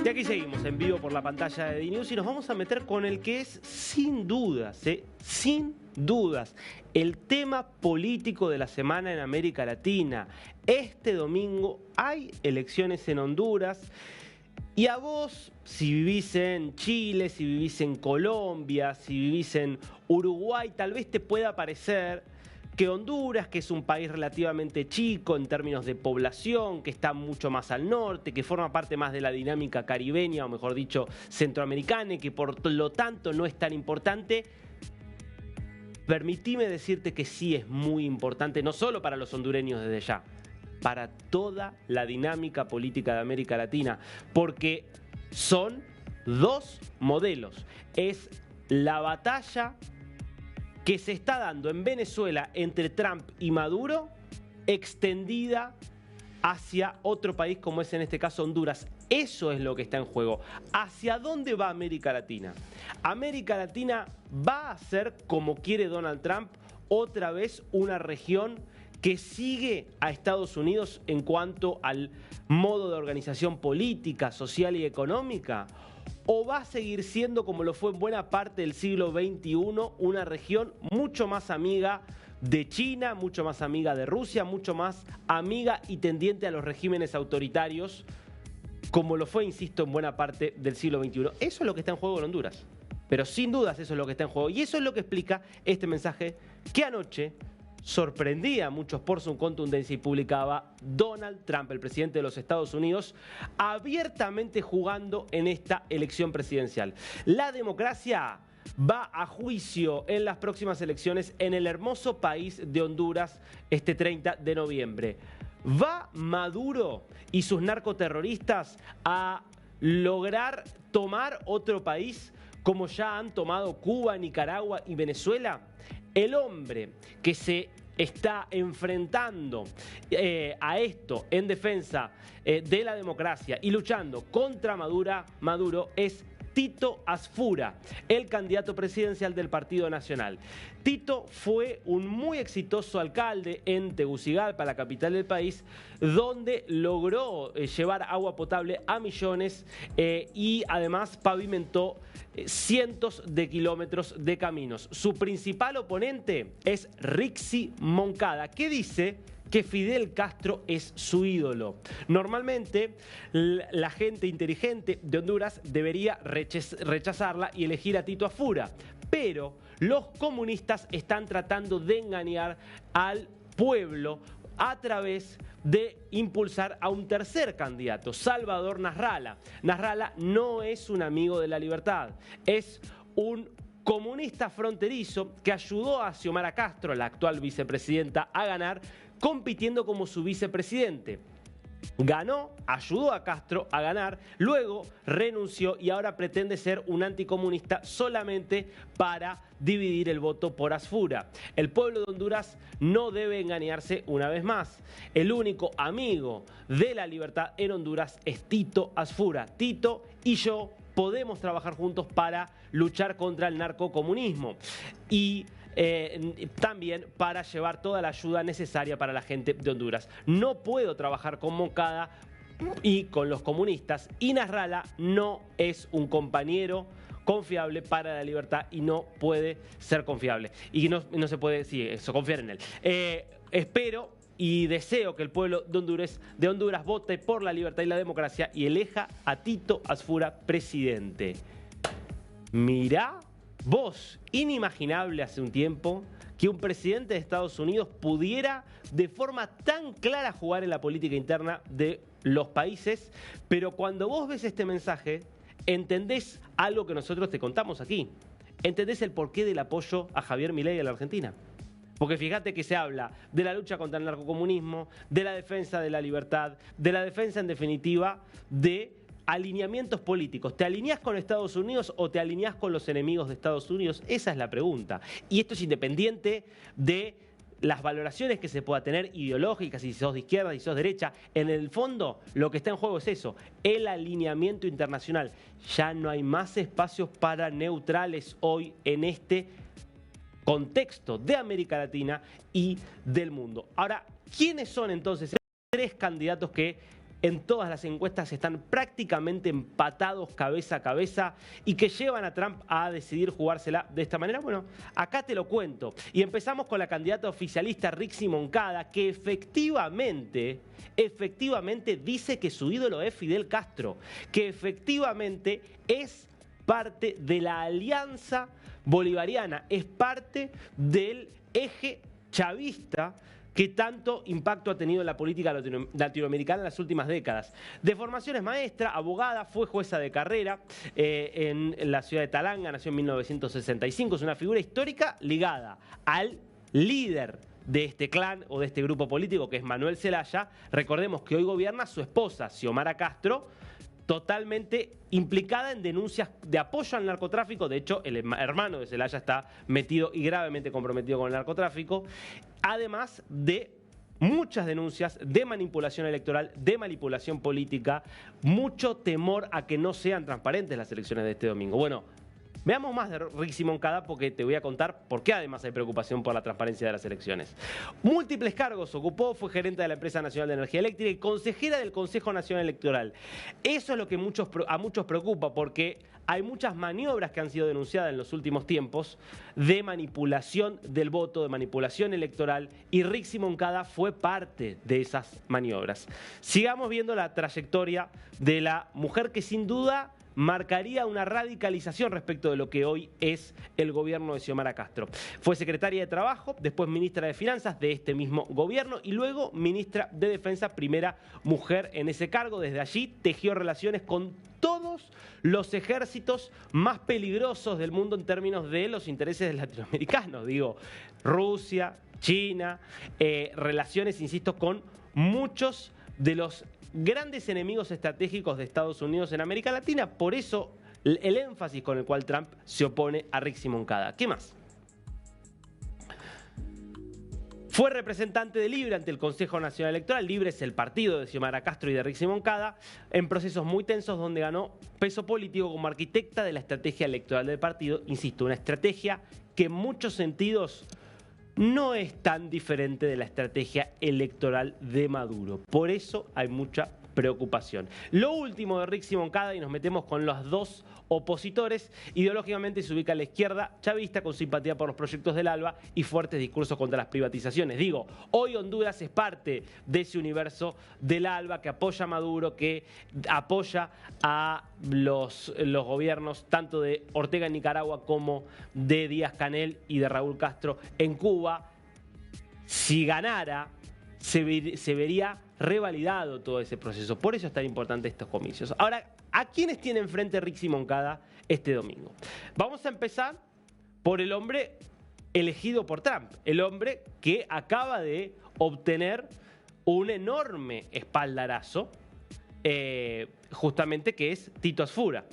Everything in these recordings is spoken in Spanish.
Y aquí seguimos en vivo por la pantalla de DNews y nos vamos a meter con el que es sin dudas, sin dudas, el tema político de la semana en América Latina. Este domingo hay elecciones en Honduras y a vos, si vivís en Chile, si vivís en Colombia, si vivís en Uruguay, tal vez te pueda parecer que Honduras, que es un país relativamente chico en términos de población, que está mucho más al norte, que forma parte más de la dinámica caribeña, o mejor dicho, centroamericana, y que por lo tanto no es tan importante, permitime decirte que sí es muy importante, no solo para los hondureños desde ya, para toda la dinámica política de América Latina, porque son dos modelos. Es la batalla que se está dando en Venezuela entre Trump y Maduro, extendida hacia otro país como es en este caso Honduras. Eso es lo que está en juego. ¿Hacia dónde va América Latina? América Latina va a ser, como quiere Donald Trump, otra vez una región que sigue a Estados Unidos en cuanto al modo de organización política, social y económica. ¿O va a seguir siendo, como lo fue en buena parte del siglo XXI, una región mucho más amiga de China, mucho más amiga de Rusia, mucho más amiga y tendiente a los regímenes autoritarios, como lo fue, insisto, en buena parte del siglo XXI? Eso es lo que está en juego en Honduras. Pero sin dudas eso es lo que está en juego. Y eso es lo que explica este mensaje que anoche sorprendía a muchos por su contundencia y publicaba Donald Trump, el presidente de los Estados Unidos, abiertamente jugando en esta elección presidencial. La democracia va a juicio en las próximas elecciones en el hermoso país de Honduras este 30 de noviembre. ¿Va Maduro y sus narcoterroristas a lograr tomar otro país como ya han tomado Cuba, Nicaragua y Venezuela? El hombre que se está enfrentando a esto en defensa de la democracia y luchando contra Maduro es Tito Asfura, el candidato presidencial del Partido Nacional. Tito fue un muy exitoso alcalde en Tegucigalpa, la capital del país, donde logró llevar agua potable a millones y además pavimentó cientos de kilómetros de caminos. Su principal oponente es Rixi Moncada, que dice que Fidel Castro es su ídolo. Normalmente, la gente inteligente de Honduras debería rechazarla y elegir a Tito Asfura, pero los comunistas están tratando de engañar al pueblo a través de impulsar a un tercer candidato, Salvador Nasralla. Nasralla no es un amigo de la libertad, es un comunista fronterizo que ayudó a Xiomara Castro, la actual vicepresidenta, a ganar compitiendo como su vicepresidente. Ganó, ayudó a Castro a ganar, luego renunció y ahora pretende ser un anticomunista solamente para dividir el voto por Asfura. El pueblo de Honduras no debe engañarse una vez más. El único amigo de la libertad en Honduras es Tito Asfura. Tito y yo podemos trabajar juntos para luchar contra el narcocomunismo y también para llevar toda la ayuda necesaria para la gente de Honduras. No puedo trabajar con Moncada y con los comunistas, y Nasralla no es un compañero confiable para la libertad y no puede ser confiable. Y no se puede, confiar en él. Espero y deseo que el pueblo de Honduras vote por la libertad y la democracia y elija a Tito Asfura presidente. Mirá vos, inimaginable hace un tiempo que un presidente de Estados Unidos pudiera de forma tan clara jugar en la política interna de los países, pero cuando vos ves este mensaje, entendés algo que nosotros te contamos aquí. Entendés el porqué del apoyo a Javier Milei a la Argentina. Porque fíjate que se habla de la lucha contra el narcocomunismo, de la defensa de la libertad, de la defensa en definitiva de alineamientos políticos. ¿Te alineás con Estados Unidos o te alineás con los enemigos de Estados Unidos? Esa es la pregunta. Y esto es independiente de las valoraciones que se pueda tener ideológicas, si sos de izquierda, si sos derecha. En el fondo, lo que está en juego es eso, el alineamiento internacional. Ya no hay más espacios para neutrales hoy en este contexto de América Latina y del mundo. Ahora, ¿quiénes son entonces tres candidatos que en todas las encuestas están prácticamente empatados cabeza a cabeza y que llevan a Trump a decidir jugársela de esta manera? Bueno, acá te lo cuento. Y empezamos con la candidata oficialista Rixi Moncada, que efectivamente dice que su ídolo es Fidel Castro, que efectivamente es parte de la alianza bolivariana, es parte del eje chavista que tanto impacto ha tenido en la política latinoamericana en las últimas décadas. De formación es maestra, abogada, fue jueza de carrera en la ciudad de Talanga, nació en 1965, es una figura histórica ligada al líder de este clan o de este grupo político que es Manuel Zelaya. Recordemos que hoy gobierna su esposa, Xiomara Castro, totalmente implicada en denuncias de apoyo al narcotráfico. De hecho, el hermano de Zelaya está metido y gravemente comprometido con el narcotráfico, además de muchas denuncias de manipulación electoral, de manipulación política, mucho temor a que no sean transparentes las elecciones de este domingo. Bueno, veamos más de Rixi Moncada porque te voy a contar por qué además hay preocupación por la transparencia de las elecciones. Múltiples cargos ocupó, fue gerente de la Empresa Nacional de Energía Eléctrica y consejera del Consejo Nacional Electoral. Eso es lo que a muchos preocupa porque hay muchas maniobras que han sido denunciadas en los últimos tiempos de manipulación del voto, de manipulación electoral, y Rixi Moncada fue parte de esas maniobras. Sigamos viendo la trayectoria de la mujer que sin duda marcaría una radicalización respecto de lo que hoy es el gobierno de Xiomara Castro. Fue secretaria de Trabajo, después ministra de Finanzas de este mismo gobierno y luego ministra de Defensa, primera mujer en ese cargo. Desde allí tejió relaciones con todos los ejércitos más peligrosos del mundo en términos de los intereses latinoamericanos. Digo, Rusia, China, relaciones, insisto, con muchos de los grandes enemigos estratégicos de Estados Unidos en América Latina. Por eso el énfasis con el cual Trump se opone a Rixi Moncada. ¿Qué más? Fue representante de Libre ante el Consejo Nacional Electoral. Libre es el partido de Xiomara Castro y de Rixi Moncada, en procesos muy tensos donde ganó peso político como arquitecta de la estrategia electoral del partido. Insisto, una estrategia que en muchos sentidos no es tan diferente de la estrategia electoral de Maduro. Por eso hay mucha preocupación. Lo último de Rixi Moncada, y nos metemos con los dos opositores, ideológicamente se ubica a la izquierda chavista con simpatía por los proyectos del ALBA y fuertes discursos contra las privatizaciones. Digo, hoy Honduras es parte de ese universo del ALBA que apoya a Maduro, que apoya a los gobiernos tanto de Ortega en Nicaragua como de Díaz-Canel y de Raúl Castro en Cuba. Si ganara, se vería revalidado todo ese proceso. Por eso es tan importante estos comicios. Ahora, ¿a quiénes tiene enfrente Rixi Moncada este domingo? Vamos a empezar por el hombre elegido por Trump, el hombre que acaba de obtener un enorme espaldarazo, justamente, que es Tito Asfura,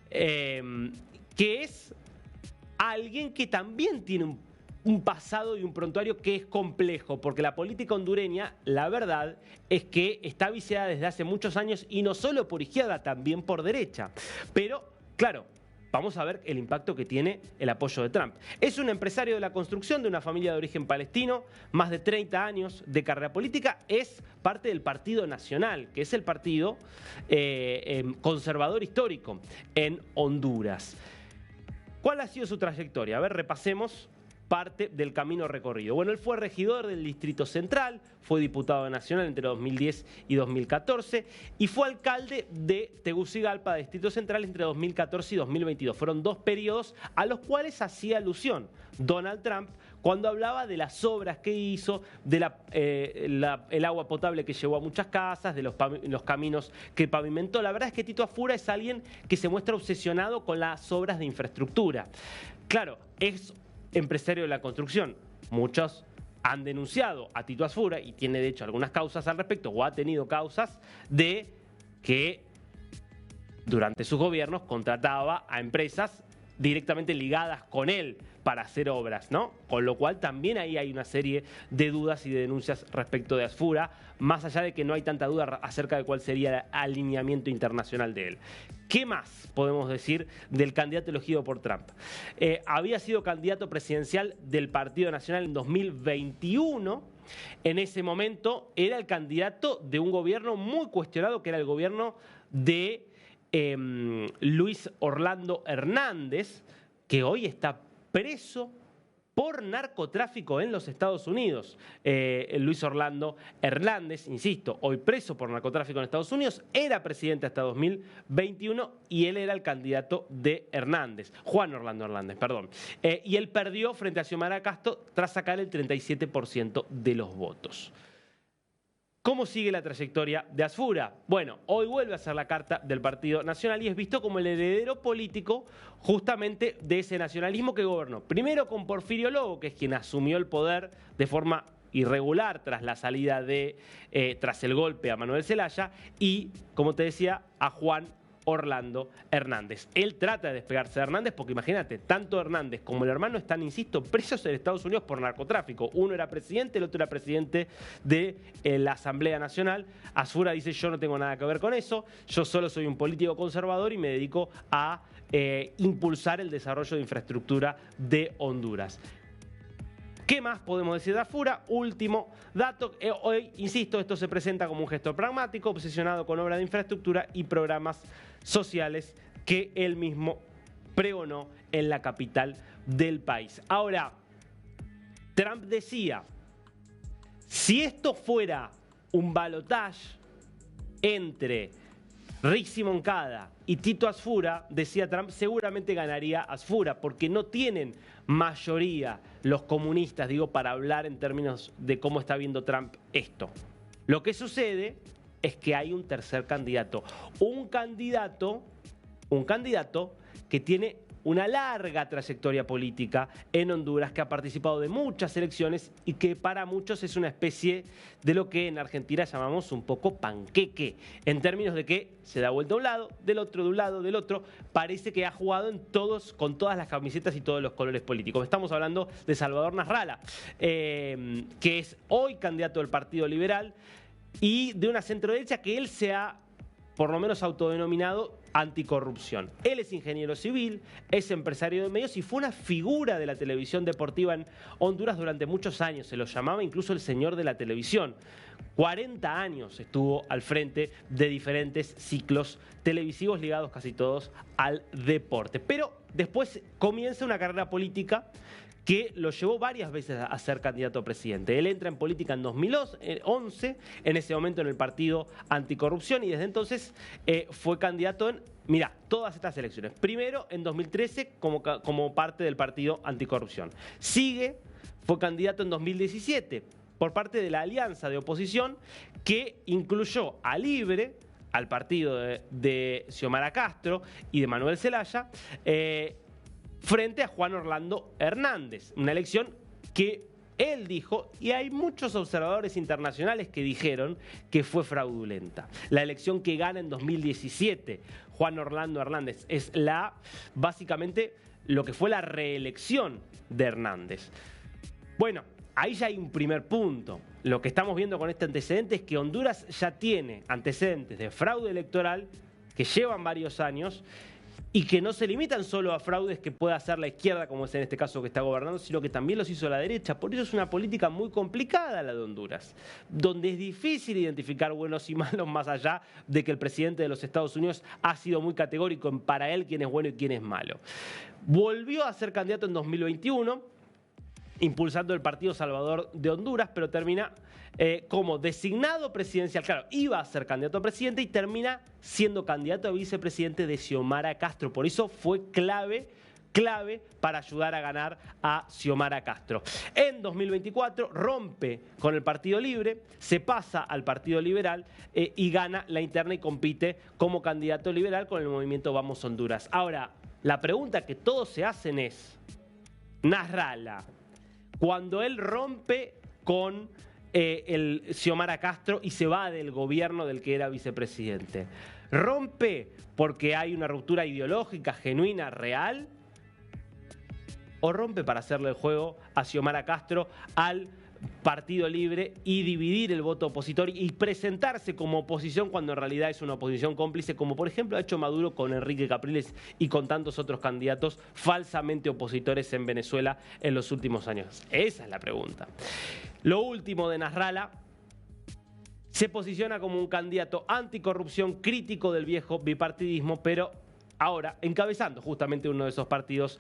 que es alguien que también tiene un pasado y un prontuario que es complejo, porque la política hondureña, la verdad, es que está viciada desde hace muchos años y no solo por izquierda, también por derecha. Pero, claro, vamos a ver el impacto que tiene el apoyo de Trump. Es un empresario de la construcción de una familia de origen palestino, más de 30 años de carrera política, es parte del Partido Nacional, que es el partido conservador histórico en Honduras. ¿Cuál ha sido su trayectoria? A ver, repasemos parte del camino recorrido. Bueno, él fue regidor del Distrito Central, fue diputado nacional entre 2010 y 2014 y fue alcalde de Tegucigalpa, de Distrito Central, entre 2014 y 2022. Fueron dos periodos a los cuales hacía alusión Donald Trump cuando hablaba de las obras que hizo, de el agua potable que llevó a muchas casas, de los caminos que pavimentó. La verdad es que Tito Asfura es alguien que se muestra obsesionado con las obras de infraestructura. Claro, es empresario de la construcción. Muchos han denunciado a Tito Asfura, y tiene de hecho algunas causas al respecto, o ha tenido causas, de que durante sus gobiernos contrataba a empresas directamente ligadas con él para hacer obras, ¿no? Con lo cual también ahí hay una serie de dudas y de denuncias respecto de Asfura, más allá de que no hay tanta duda acerca de cuál sería el alineamiento internacional de él. ¿Qué más podemos decir del candidato elegido por Trump? Había sido candidato presidencial del Partido Nacional en 2021 en ese momento era el candidato de un gobierno muy cuestionado, que era el gobierno de Luis Orlando Hernández, que hoy está preso por narcotráfico en los Estados Unidos. Luis Orlando Hernández, insisto, hoy preso por narcotráfico en Estados Unidos, era presidente hasta 2021 y él era el candidato de Hernández, Juan Orlando Hernández, perdón. Y él perdió frente a Xiomara Castro tras sacar el 37% de los votos. ¿Cómo sigue la trayectoria de Asfura? Bueno, hoy vuelve a ser la carta del Partido Nacional y es visto como el heredero político justamente de ese nacionalismo que gobernó. Primero con Porfirio Lobo, que es quien asumió el poder de forma irregular tras la salida tras el golpe a Manuel Zelaya y, como te decía, a Juan Orlando Hernández. Él trata de despegarse de Hernández porque imagínate, tanto Hernández como el hermano están, insisto, presos en Estados Unidos por narcotráfico. Uno era presidente, el otro era presidente de la Asamblea Nacional. Asfura dice: yo no tengo nada que ver con eso, yo solo soy un político conservador y me dedico a impulsar el desarrollo de infraestructura de Honduras. ¿Qué más podemos decir de Asfura? Último dato, hoy, insisto, esto se presenta como un gesto pragmático, obsesionado con obras de infraestructura y programas sociales que él mismo pregonó en la capital del país. Ahora, Trump decía, si esto fuera un balotaje entre Rixi Moncada y Tito Asfura, decía Trump, seguramente ganaría Asfura, porque no tienen mayoría los comunistas, digo, para hablar en términos de cómo está viendo Trump esto. Lo que sucede es que hay un tercer candidato, un candidato que tiene una larga trayectoria política en Honduras, que ha participado de muchas elecciones y que para muchos es una especie de lo que en Argentina llamamos un poco panqueque, en términos de que se da vuelta a un lado, del otro, de un lado, del otro. Parece que ha jugado con todas las camisetas y todos los colores políticos. Estamos hablando de Salvador Nasralla, que es hoy candidato del Partido Liberal y de una centroderecha que él se ha, por lo menos, autodenominado anticorrupción. Él es ingeniero civil, es empresario de medios y fue una figura de la televisión deportiva en Honduras durante muchos años. Se lo llamaba incluso el señor de la televisión. 40 años estuvo al frente de diferentes ciclos televisivos ligados casi todos al deporte. Pero después comienza una carrera política que lo llevó varias veces a ser candidato a presidente. Él entra en política en 2011, en ese momento en el Partido Anticorrupción, y desde entonces fue candidato en, mirá, todas estas elecciones. Primero en 2013 como parte del Partido Anticorrupción. Fue candidato en 2017 por parte de la alianza de oposición que incluyó a Libre, al partido de Xiomara Castro y de Manuel Zelaya, frente a Juan Orlando Hernández. Una elección que él dijo, y hay muchos observadores internacionales que dijeron que fue fraudulenta. La elección que gana en 2017 Juan Orlando Hernández es básicamente lo que fue la reelección de Hernández. Bueno, ahí ya hay un primer punto. Lo que estamos viendo con este antecedente es que Honduras ya tiene antecedentes de fraude electoral que llevan varios años y que no se limitan solo a fraudes que pueda hacer la izquierda, como es en este caso que está gobernando, sino que también los hizo la derecha. Por eso es una política muy complicada la de Honduras, donde es difícil identificar buenos y malos, más allá de que el presidente de los Estados Unidos ha sido muy categórico en para él quién es bueno y quién es malo. Volvió a ser candidato en 2021, impulsando el Partido Salvador de Honduras, pero termina como designado presidencial. Claro, iba a ser candidato a presidente y termina siendo candidato a vicepresidente de Xiomara Castro. Por eso fue clave para ayudar a ganar a Xiomara Castro. En 2024 rompe con el Partido Libre, se pasa al Partido Liberal y gana la interna y compite como candidato liberal con el movimiento Vamos Honduras. Ahora, la pregunta que todos se hacen es, Nasralla, cuando él rompe con el Xiomara Castro y se va del gobierno del que era vicepresidente, ¿rompe porque hay una ruptura ideológica genuina, real? ¿O rompe para hacerle el juego a Xiomara Castro al partido libre y dividir el voto opositor y presentarse como oposición cuando en realidad es una oposición cómplice, como por ejemplo ha hecho Maduro con Enrique Capriles y con tantos otros candidatos falsamente opositores en Venezuela en los últimos años? Esa es la pregunta. Lo último de Nasrallah: se posiciona como un candidato anticorrupción, crítico del viejo bipartidismo, pero ahora encabezando justamente uno de esos partidos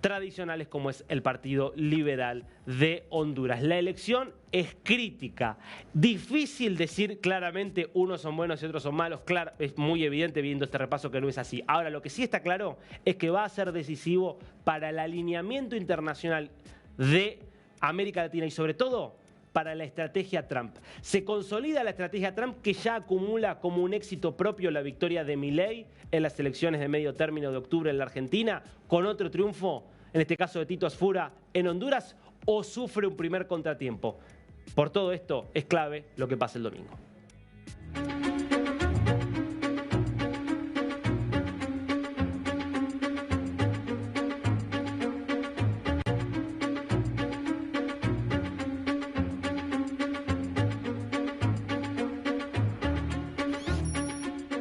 tradicionales como es el Partido Liberal de Honduras. La elección es crítica, difícil decir claramente unos son buenos y otros son malos. Claro, es muy evidente viendo este repaso que no es así. Ahora, lo que sí está claro es que va a ser decisivo para el alineamiento internacional de América Latina y sobre todo para la estrategia Trump. Se consolida la estrategia Trump, que ya acumula como un éxito propio la victoria de Milei en las elecciones de medio término de octubre en la Argentina, con otro triunfo, en este caso de Tito Asfura, en Honduras, o sufre un primer contratiempo. Por todo esto es clave lo que pasa el domingo.